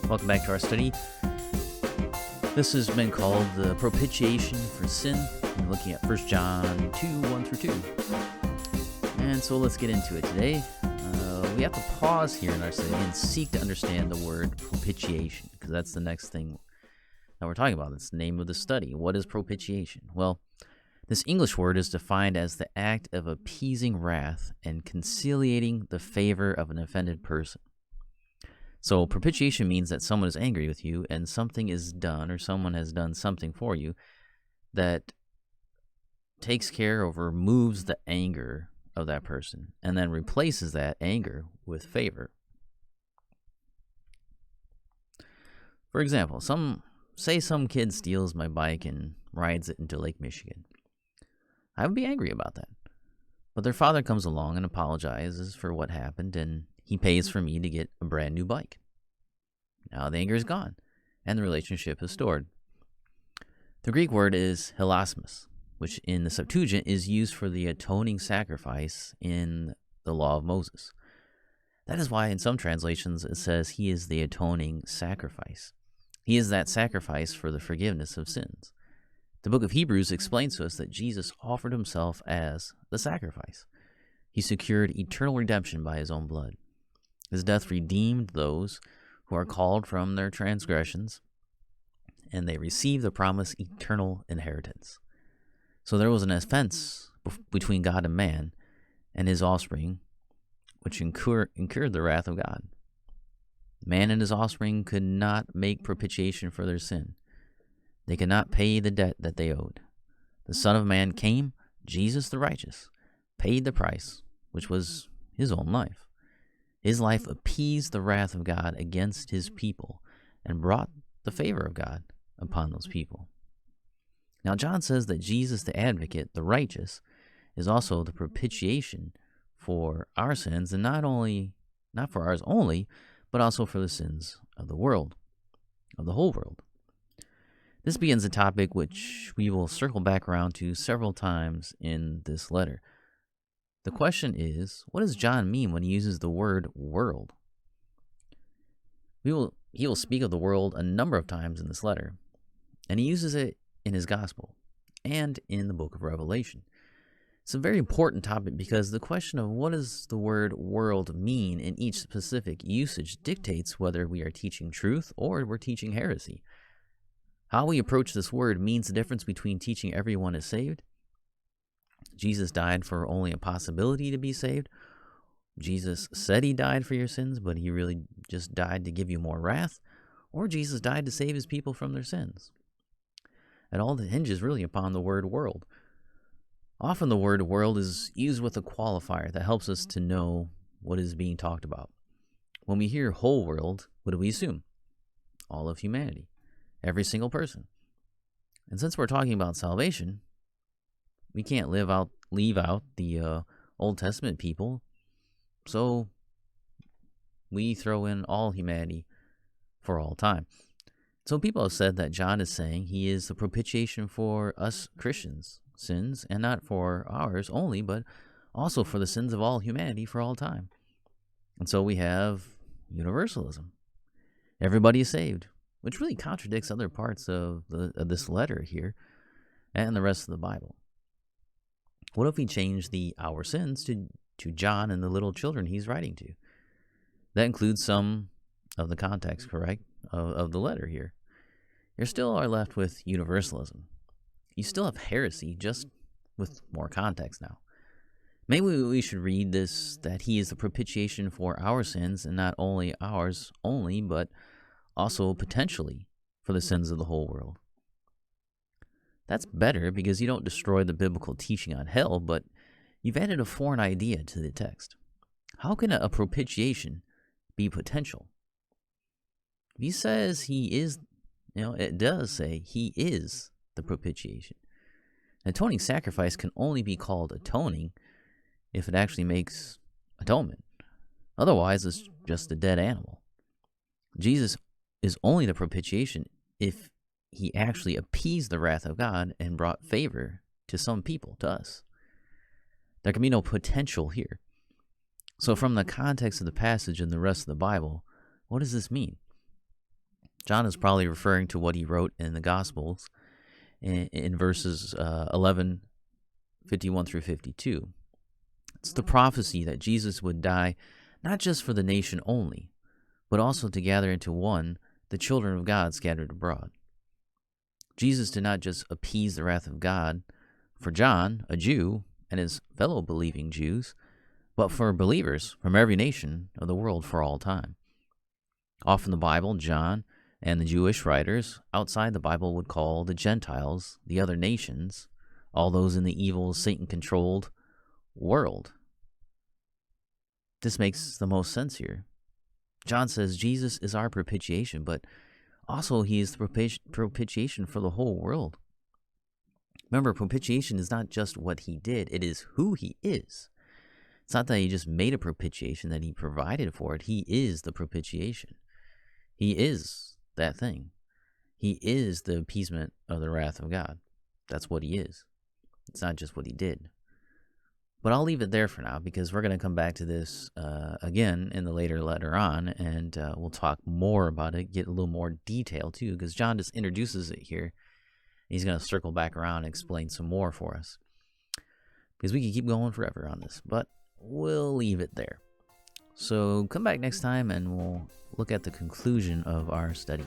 Welcome back to our study. This has been called the propitiation for sin. We're looking at 1 John 2, 1 through 2. And so let's get into it today. We have to pause here in our study and seek to understand the word propitiation, because that's the next thing that we're talking about. That's the name of the study. What is propitiation? Well, this English word is defined as the act of appeasing wrath and conciliating the favor of an offended person. So propitiation means that someone is angry with you and something is done, or someone has done something for you that takes care of or removes the anger of that person and then replaces that anger with favor. For example, some kid steals my bike and rides it into Lake Michigan. I would be angry about that. But their father comes along and apologizes for what happened, and he pays for me to get a brand new bike. Now the anger is gone, and the relationship is restored. The Greek word is hilasmos, which in the Septuagint is used for the atoning sacrifice in the law of Moses. That is why in some translations it says he is the atoning sacrifice. He is that sacrifice for the forgiveness of sins. The book of Hebrews explains to us that Jesus offered himself as the sacrifice. He secured eternal redemption by his own blood. His death redeemed those who are called from their transgressions, and they receive the promised eternal inheritance. So there was an offense between God and man and his offspring, which incurred the wrath of God. Man and his offspring could not make propitiation for their sin. They could not pay the debt that they owed. The Son of Man came, Jesus the righteous, paid the price, which was his own life. His life appeased the wrath of God against his people and brought the favor of God upon those people. Now, John says that Jesus, the advocate, the righteous, is also the propitiation for our sins, and not for ours only, but also for the sins of the world, of the whole world. This begins a topic which we will circle back around to several times in this letter. The question is, what does John mean when he uses the word world? He will speak of the world a number of times in this letter, and he uses it in his gospel and in the book of Revelation. It's a very important topic because the question of what does the word world mean in each specific usage dictates whether we are teaching truth or we're teaching heresy. How we approach this word means the difference between teaching everyone is saved. Jesus died for only a possibility to be saved. Jesus said he died for your sins, but he really just died to give you more wrath. Or Jesus died to save his people from their sins. It all hinges really upon the word world. Often the word world is used with a qualifier that helps us to know what is being talked about. When we hear whole world, what do we assume? All of humanity. Every single person. And since we're talking about salvation, we can't leave out the Old Testament people, so we throw in all humanity for all time. So people have said that John is saying he is the propitiation for us Christians' sins, and not for ours only, but also for the sins of all humanity for all time. And so we have universalism. Everybody is saved, which really contradicts other parts of this letter here and the rest of the Bible. What if we change the our sins to John and the little children he's writing to? That includes some of the context, correct, of the letter here. You still are left with universalism. You still have heresy, just with more context now. Maybe we should read this, that he is the propitiation for our sins, and not only ours only, but also potentially for the sins of the whole world. That's better because you don't destroy the biblical teaching on hell, but you've added a foreign idea to the text. How can a propitiation be potential? He says he is, it does say he is the propitiation. An atoning sacrifice can only be called atoning if it actually makes atonement. Otherwise, it's just a dead animal. Jesus is only the propitiation if he actually appeased the wrath of God and brought favor to some people, to us. There can be no potential here. So from the context of the passage and the rest of the Bible, what does this mean? John is probably referring to what he wrote in the Gospels in verses 11, 51 through 52. It's the prophecy that Jesus would die not just for the nation only, but also to gather into one the children of God scattered abroad. Jesus did not just appease the wrath of God for John, a Jew, and his fellow believing Jews, but for believers from every nation of the world for all time. Often the Bible, John, and the Jewish writers outside the Bible would call the Gentiles, the other nations, all those in the evil, Satan-controlled world. This makes the most sense here. John says Jesus is our propitiation, but also he is the propitiation for the whole world. Remember, propitiation is not just what he did, it is who he is. It's not that he just made a propitiation, that he provided for it. He is the propitiation. He is that thing. He is the appeasement of the wrath of God. That's what he is. It's not just what he did. But I'll leave it there for now, because we're going to come back to this again in the later on, and we'll talk more about it, get a little more detail too, because John just introduces it here. He's going to circle back around and explain some more for us, because we could keep going forever on this, but we'll leave it there. So come back next time and we'll look at the conclusion of our study.